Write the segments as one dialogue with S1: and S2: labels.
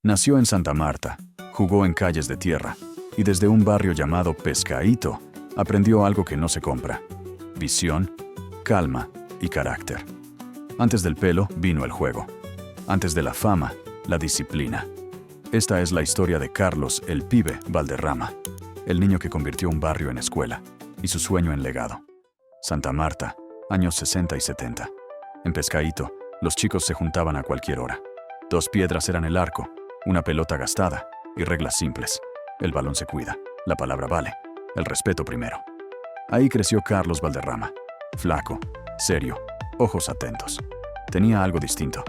S1: Nació en Santa Marta, jugó en calles de tierra y desde un barrio llamado Pescadito aprendió algo que no se compra: visión, calma y carácter. Antes del pelo vino el juego. Antes de la fama, la disciplina. Esta es la historia de Carlos "el Pibe" Valderrama, el niño que convirtió un barrio en escuela y su sueño en legado. Santa Marta, años 60 y 70. En Pescadito, los chicos se juntaban a cualquier hora. 2 piedras eran el arco, una pelota gastada y reglas simples. El balón se cuida, la palabra vale, el respeto primero. Ahí creció Carlos Valderrama, flaco, serio, ojos atentos. Tenía algo distinto.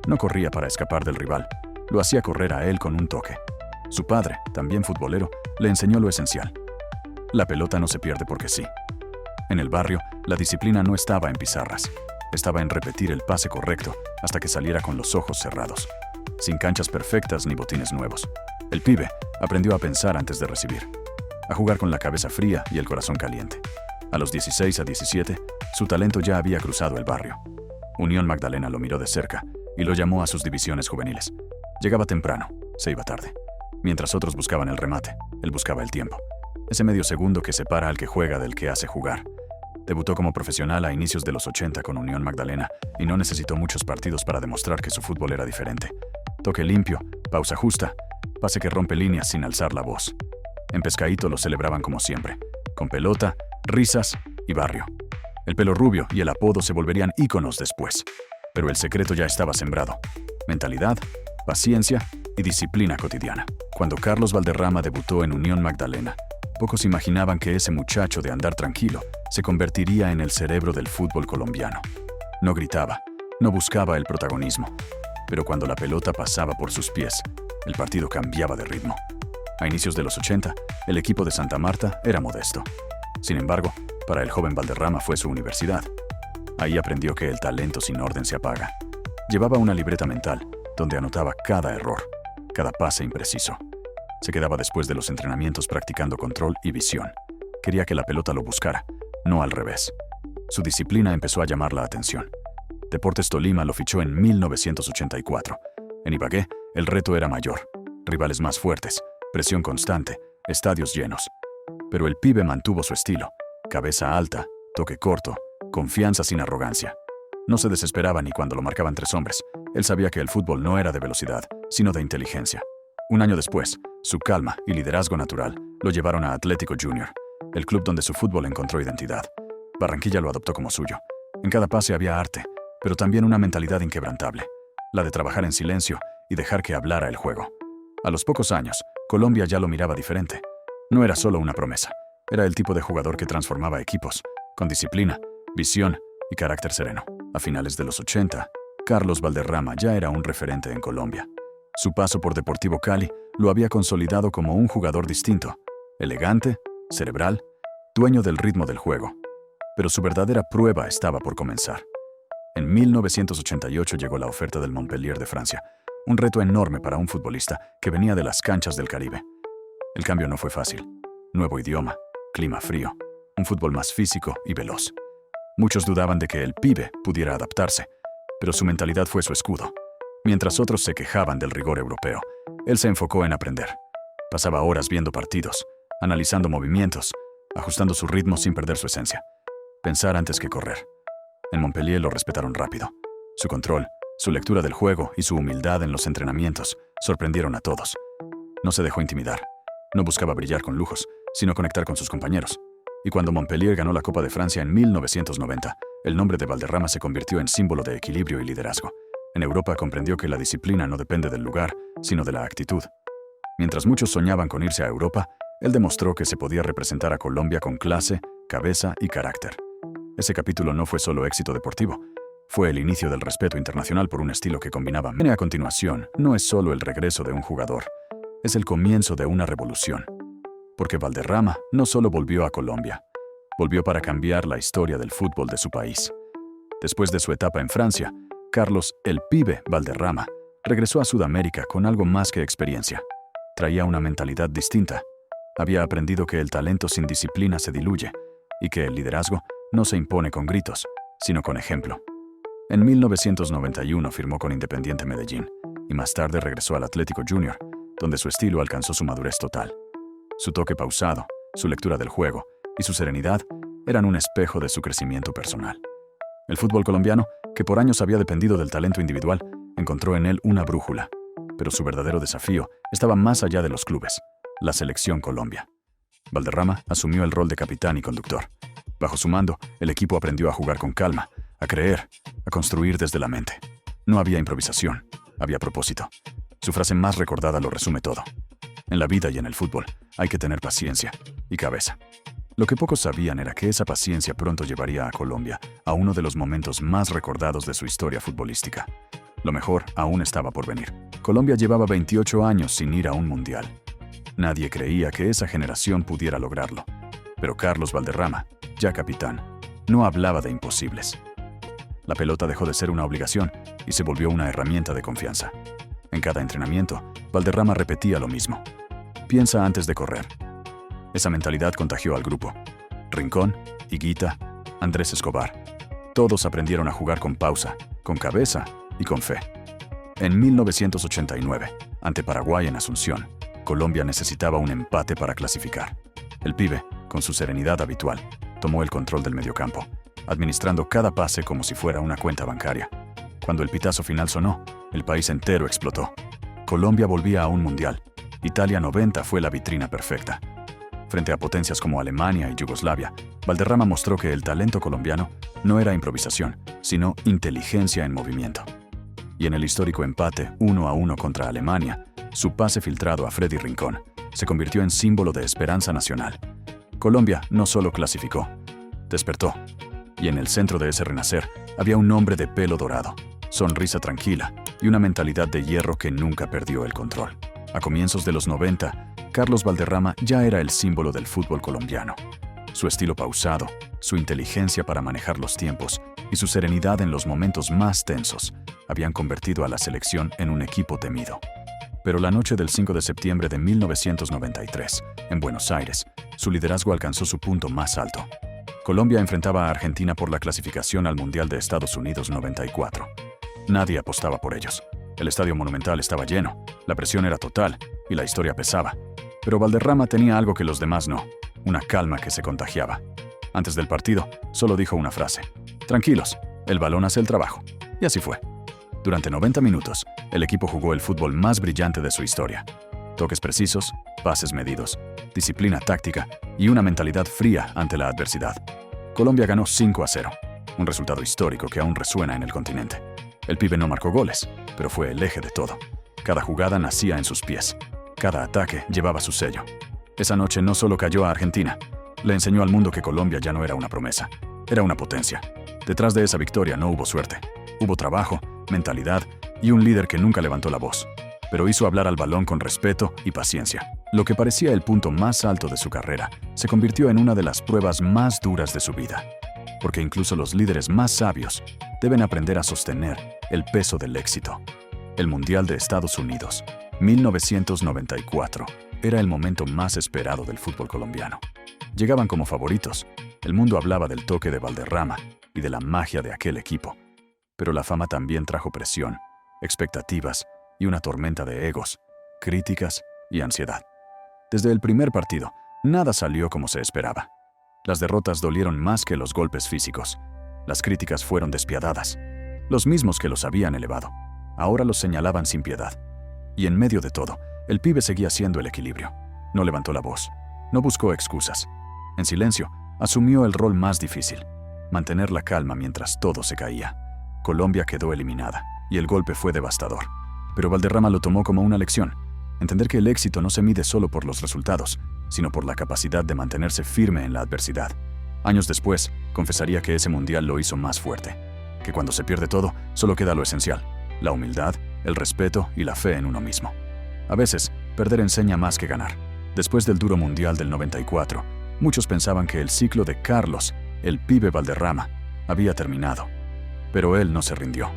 S1: No corría para escapar del rival, lo hacía correr a él con un toque. Su padre, también futbolero, le enseñó lo esencial: la pelota no se pierde porque sí. En el barrio, la disciplina no estaba en pizarras, estaba en repetir el pase correcto hasta que saliera con los ojos cerrados, sin canchas perfectas ni botines nuevos. El pibe aprendió a pensar antes de recibir, a jugar con la cabeza fría y el corazón caliente. A los 16 a 17, su talento ya había cruzado el barrio. Unión Magdalena lo miró de cerca y lo llamó a sus divisiones juveniles. Llegaba temprano, se iba tarde. Mientras otros buscaban el remate, él buscaba el tiempo. Ese medio segundo que separa al que juega del que hace jugar. Debutó como profesional a inicios de los 80 con Unión Magdalena y no necesitó muchos partidos para demostrar que su fútbol era diferente. Toque limpio, pausa justa, pase que rompe líneas sin alzar la voz. En Pescadito lo celebraban como siempre, con pelota, risas y barrio. El pelo rubio y el apodo se volverían íconos después. Pero el secreto ya estaba sembrado: mentalidad, paciencia y disciplina cotidiana. Cuando Carlos Valderrama debutó en Unión Magdalena, pocos imaginaban que ese muchacho de andar tranquilo se convertiría en el cerebro del fútbol colombiano. No gritaba, no buscaba el protagonismo, pero cuando la pelota pasaba por sus pies, el partido cambiaba de ritmo. A inicios de los 80, el equipo de Santa Marta era modesto. Sin embargo, para el joven Valderrama fue su universidad. Ahí aprendió que el talento sin orden se apaga. Llevaba una libreta mental donde anotaba cada error, cada pase impreciso. Se quedaba después de los entrenamientos practicando control y visión. Quería que la pelota lo buscara, no al revés. Su disciplina empezó a llamar la atención. Deportes Tolima lo fichó en 1984. En Ibagué, el reto era mayor. Rivales más fuertes, presión constante, estadios llenos. Pero el pibe mantuvo su estilo: cabeza alta, toque corto, confianza sin arrogancia. No se desesperaba ni cuando lo marcaban 3 hombres. Él sabía que el fútbol no era de velocidad, sino de inteligencia. Un año después, su calma y liderazgo natural lo llevaron a Atlético Junior, el club donde su fútbol encontró identidad. Barranquilla lo adoptó como suyo. En cada pase había arte, pero también una mentalidad inquebrantable: la de trabajar en silencio y dejar que hablara el juego. A los pocos años, Colombia ya lo miraba diferente. No era solo una promesa, era el tipo de jugador que transformaba equipos, con disciplina, visión y carácter sereno. A finales de los 80, Carlos Valderrama ya era un referente en Colombia. Su paso por Deportivo Cali lo había consolidado como un jugador distinto, elegante, cerebral, dueño del ritmo del juego. Pero su verdadera prueba estaba por comenzar. En 1988 llegó la oferta del Montpellier de Francia, un reto enorme para un futbolista que venía de las canchas del Caribe. El cambio no fue fácil. Nuevo idioma, clima frío, un fútbol más físico y veloz. Muchos dudaban de que el pibe pudiera adaptarse, pero su mentalidad fue su escudo. Mientras otros se quejaban del rigor europeo, él se enfocó en aprender. Pasaba horas viendo partidos, analizando movimientos, ajustando su ritmo sin perder su esencia. Pensar antes que correr. En Montpellier lo respetaron rápido. Su control, su lectura del juego y su humildad en los entrenamientos sorprendieron a todos. No se dejó intimidar. No buscaba brillar con lujos, sino conectar con sus compañeros. Y cuando Montpellier ganó la Copa de Francia en 1990, el nombre de Valderrama se convirtió en símbolo de equilibrio y liderazgo. En Europa comprendió que la disciplina no depende del lugar, sino de la actitud. Mientras muchos soñaban con irse a Europa, él demostró que se podía representar a Colombia con clase, cabeza y carácter. Ese capítulo no fue solo éxito deportivo, fue el inicio del respeto internacional por un estilo que combinaba. Viene a continuación no es solo el regreso de un jugador, es el comienzo de una revolución. Porque Valderrama no solo volvió a Colombia, volvió para cambiar la historia del fútbol de su país. Después de su etapa en Francia, Carlos "el Pibe" Valderrama regresó a Sudamérica con algo más que experiencia. Traía una mentalidad distinta. Había aprendido que el talento sin disciplina se diluye y que el liderazgo no se impone con gritos, sino con ejemplo. En 1991 firmó con Independiente Medellín y más tarde regresó al Atlético Junior, donde su estilo alcanzó su madurez total. Su toque pausado, su lectura del juego y su serenidad eran un espejo de su crecimiento personal. El fútbol colombiano, que por años había dependido del talento individual, encontró en él una brújula, pero su verdadero desafío estaba más allá de los clubes, la selección Colombia. Valderrama asumió el rol de capitán y conductor. Bajo su mando, el equipo aprendió a jugar con calma, a creer, a construir desde la mente. No había improvisación, había propósito. Su frase más recordada lo resume todo. En la vida y en el fútbol hay que tener paciencia y cabeza. Lo que pocos sabían era que esa paciencia pronto llevaría a Colombia a uno de los momentos más recordados de su historia futbolística. Lo mejor aún estaba por venir. Colombia llevaba 28 años sin ir a un mundial. Nadie creía que esa generación pudiera lograrlo. Pero Carlos Valderrama, ya capitán, no hablaba de imposibles. La pelota dejó de ser una obligación y se volvió una herramienta de confianza. En cada entrenamiento, Valderrama repetía lo mismo. Piensa antes de correr. Esa mentalidad contagió al grupo. Rincón, Higuita, Andrés Escobar. Todos aprendieron a jugar con pausa, con cabeza y con fe. En 1989, ante Paraguay en Asunción, Colombia necesitaba un empate para clasificar. El pibe, con su serenidad habitual, tomó el control del mediocampo, administrando cada pase como si fuera una cuenta bancaria. Cuando el pitazo final sonó, el país entero explotó. Colombia volvía a un mundial. Italia 90 fue la vitrina perfecta. Frente a potencias como Alemania y Yugoslavia, Valderrama mostró que el talento colombiano no era improvisación, sino inteligencia en movimiento. Y en el histórico empate 1-1 contra Alemania, su pase filtrado a Freddy Rincón se convirtió en símbolo de esperanza nacional. Colombia no solo clasificó, despertó. Y en el centro de ese renacer había un hombre de pelo dorado, sonrisa tranquila y una mentalidad de hierro que nunca perdió el control. A comienzos de los 90, Carlos Valderrama ya era el símbolo del fútbol colombiano. Su estilo pausado, su inteligencia para manejar los tiempos y su serenidad en los momentos más tensos habían convertido a la selección en un equipo temido. Pero la noche del 5 de septiembre de 1993, en Buenos Aires, su liderazgo alcanzó su punto más alto. Colombia enfrentaba a Argentina por la clasificación al Mundial de Estados Unidos 94. Nadie apostaba por ellos. El Estadio Monumental estaba lleno, la presión era total y la historia pesaba. Pero Valderrama tenía algo que los demás no, una calma que se contagiaba. Antes del partido, solo dijo una frase: tranquilos, el balón hace el trabajo. Y así fue. Durante 90 minutos, el equipo jugó el fútbol más brillante de su historia. Toques precisos, pases medidos, disciplina táctica y una mentalidad fría ante la adversidad. Colombia ganó 5-0, un resultado histórico que aún resuena en el continente. El pibe no marcó goles, pero fue el eje de todo. Cada jugada nacía en sus pies. Cada ataque llevaba su sello. Esa noche no solo cayó a Argentina, le enseñó al mundo que Colombia ya no era una promesa, era una potencia. Detrás de esa victoria no hubo suerte. Hubo trabajo, mentalidad y un líder que nunca levantó la voz, pero hizo hablar al balón con respeto y paciencia. Lo que parecía el punto más alto de su carrera se convirtió en una de las pruebas más duras de su vida, porque incluso los líderes más sabios deben aprender a sostener el peso del éxito. El Mundial de Estados Unidos, 1994, era el momento más esperado del fútbol colombiano. Llegaban como favoritos. El mundo hablaba del toque de Valderrama y de la magia de aquel equipo. Pero la fama también trajo presión, expectativas y una tormenta de egos, críticas y ansiedad. Desde el primer partido, nada salió como se esperaba. Las derrotas dolieron más que los golpes físicos. Las críticas fueron despiadadas. Los mismos que los habían elevado, ahora los señalaban sin piedad. Y en medio de todo, el pibe seguía siendo el equilibrio. No levantó la voz, no buscó excusas. En silencio, asumió el rol más difícil: mantener la calma mientras todo se caía. Colombia quedó eliminada, y el golpe fue devastador. Pero Valderrama lo tomó como una lección: entender que el éxito no se mide solo por los resultados, sino por la capacidad de mantenerse firme en la adversidad. Años después, confesaría que ese mundial lo hizo más fuerte, que cuando se pierde todo, solo queda lo esencial: la humildad, el respeto y la fe en uno mismo. A veces, perder enseña más que ganar. Después del duro mundial del 94, muchos pensaban que el ciclo de Carlos, el pibe Valderrama, había terminado. Pero él no se rindió.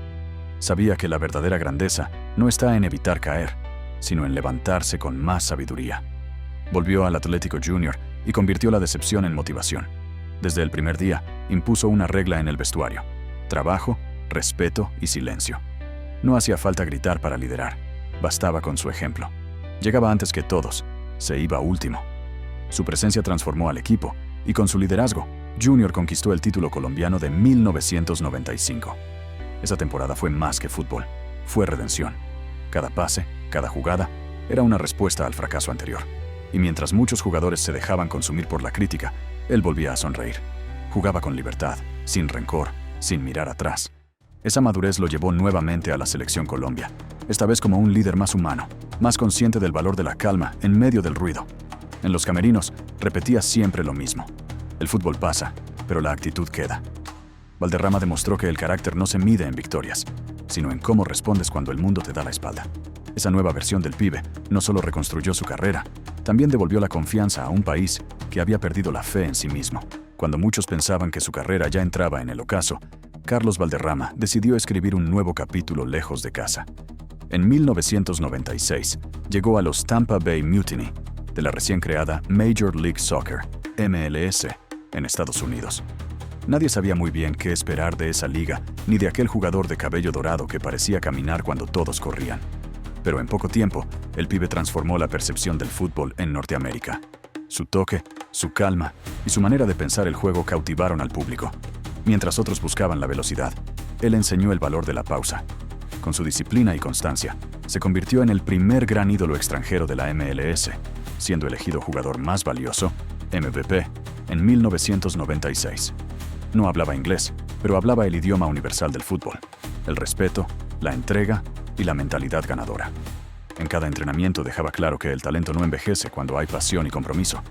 S1: Sabía que la verdadera grandeza no está en evitar caer, sino en levantarse con más sabiduría. Volvió al Atlético Junior y convirtió la decepción en motivación. Desde el primer día, impuso una regla en el vestuario: trabajo, respeto y silencio. No hacía falta gritar para liderar, bastaba con su ejemplo. Llegaba antes que todos, se iba último. Su presencia transformó al equipo y con su liderazgo, Junior conquistó el título colombiano de 1995. Esa temporada fue más que fútbol, fue redención. Cada pase, cada jugada, era una respuesta al fracaso anterior. Y mientras muchos jugadores se dejaban consumir por la crítica, él volvía a sonreír. Jugaba con libertad, sin rencor, sin mirar atrás. Esa madurez lo llevó nuevamente a la Selección Colombia, esta vez como un líder más humano, más consciente del valor de la calma en medio del ruido. En los camerinos, repetía siempre lo mismo. El fútbol pasa, pero la actitud queda. Valderrama demostró que el carácter no se mide en victorias, sino en cómo respondes cuando el mundo te da la espalda. Esa nueva versión del pibe no solo reconstruyó su carrera, también devolvió la confianza a un país que había perdido la fe en sí mismo. Cuando muchos pensaban que su carrera ya entraba en el ocaso, Carlos Valderrama decidió escribir un nuevo capítulo lejos de casa. En 1996, llegó a los Tampa Bay Mutiny, de la recién creada Major League Soccer, MLS, en Estados Unidos. Nadie sabía muy bien qué esperar de esa liga, ni de aquel jugador de cabello dorado que parecía caminar cuando todos corrían. Pero en poco tiempo, el pibe transformó la percepción del fútbol en Norteamérica. Su toque, su calma y su manera de pensar el juego cautivaron al público. Mientras otros buscaban la velocidad, él enseñó el valor de la pausa. Con su disciplina y constancia, se convirtió en el primer gran ídolo extranjero de la MLS, siendo elegido jugador más valioso, MVP, en 1996. No hablaba inglés, pero hablaba el idioma universal del fútbol: el respeto, la entrega y la mentalidad ganadora. En cada entrenamiento dejaba claro que el talento no envejece cuando hay pasión y compromiso.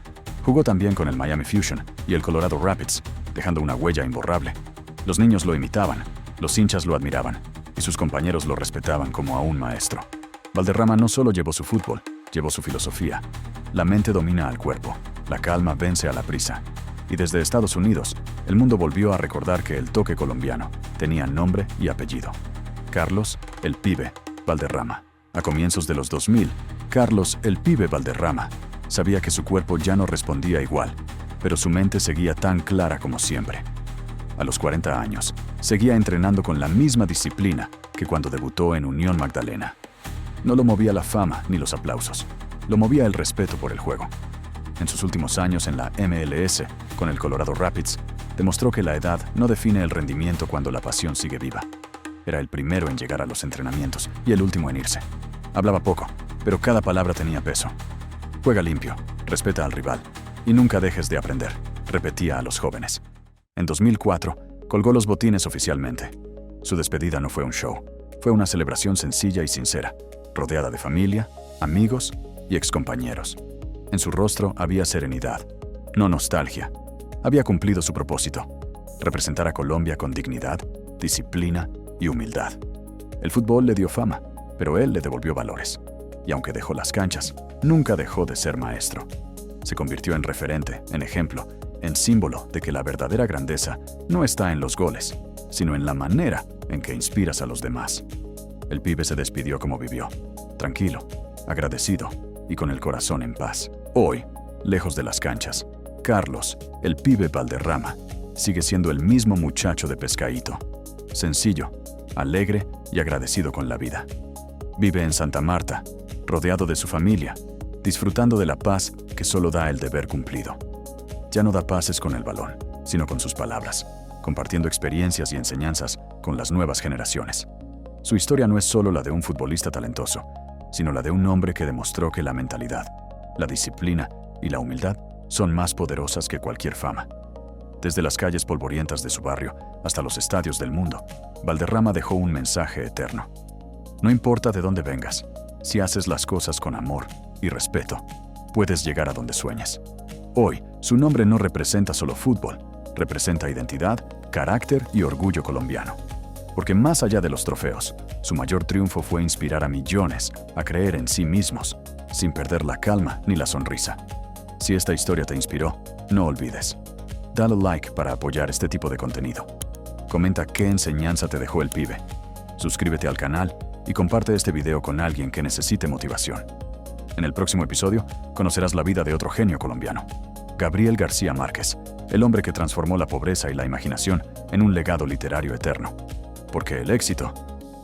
S1: Jugó también con el Miami Fusion y el Colorado Rapids, dejando una huella imborrable. Los niños lo imitaban, los hinchas lo admiraban y sus compañeros lo respetaban como a un maestro. Valderrama no solo llevó su fútbol, llevó su filosofía. La mente domina al cuerpo, la calma vence a la prisa. Y desde Estados Unidos, el mundo volvió a recordar que el toque colombiano tenía nombre y apellido: Carlos el Pibe Valderrama. A comienzos de los 2000, Carlos el Pibe Valderrama sabía que su cuerpo ya no respondía igual, pero su mente seguía tan clara como siempre. A los 40 años, seguía entrenando con la misma disciplina que cuando debutó en Unión Magdalena. No lo movía la fama ni los aplausos, lo movía el respeto por el juego. En sus últimos años en la MLS, con el Colorado Rapids, demostró que la edad no define el rendimiento cuando la pasión sigue viva. Era el primero en llegar a los entrenamientos y el último en irse. Hablaba poco, pero cada palabra tenía peso. Juega limpio, respeta al rival y nunca dejes de aprender, repetía a los jóvenes. En 2004, colgó los botines oficialmente. Su despedida no fue un show, fue una celebración sencilla y sincera, rodeada de familia, amigos y excompañeros. En su rostro había serenidad, no nostalgia. Había cumplido su propósito: representar a Colombia con dignidad, disciplina y humildad. El fútbol le dio fama, pero él le devolvió valores. Y aunque dejó las canchas, nunca dejó de ser maestro. Se convirtió en referente, en ejemplo, en símbolo de que la verdadera grandeza no está en los goles, sino en la manera en que inspiras a los demás. El pibe se despidió como vivió, tranquilo, agradecido y con el corazón en paz. Hoy, lejos de las canchas, Carlos, el Pibe Valderrama, sigue siendo el mismo muchacho de Pescadito, sencillo, alegre y agradecido con la vida. Vive en Santa Marta, rodeado de su familia, disfrutando de la paz que solo da el deber cumplido. Ya no da pases con el balón, sino con sus palabras, compartiendo experiencias y enseñanzas con las nuevas generaciones. Su historia no es solo la de un futbolista talentoso, sino la de un hombre que demostró que la mentalidad, la disciplina y la humildad son más poderosas que cualquier fama. Desde las calles polvorientas de su barrio hasta los estadios del mundo, Valderrama dejó un mensaje eterno. No importa de dónde vengas, si haces las cosas con amor y respeto, puedes llegar a donde sueñes. Hoy, su nombre no representa solo fútbol, representa identidad, carácter y orgullo colombiano. Porque más allá de los trofeos, su mayor triunfo fue inspirar a millones a creer en sí mismos, sin perder la calma ni la sonrisa. Si esta historia te inspiró, no olvides: dale like para apoyar este tipo de contenido. Comenta qué enseñanza te dejó el pibe. Suscríbete al canal y comparte este video con alguien que necesite motivación. En el próximo episodio, conocerás la vida de otro genio colombiano: Gabriel García Márquez, el hombre que transformó la pobreza y la imaginación en un legado literario eterno. Porque el éxito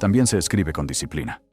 S1: también se escribe con disciplina.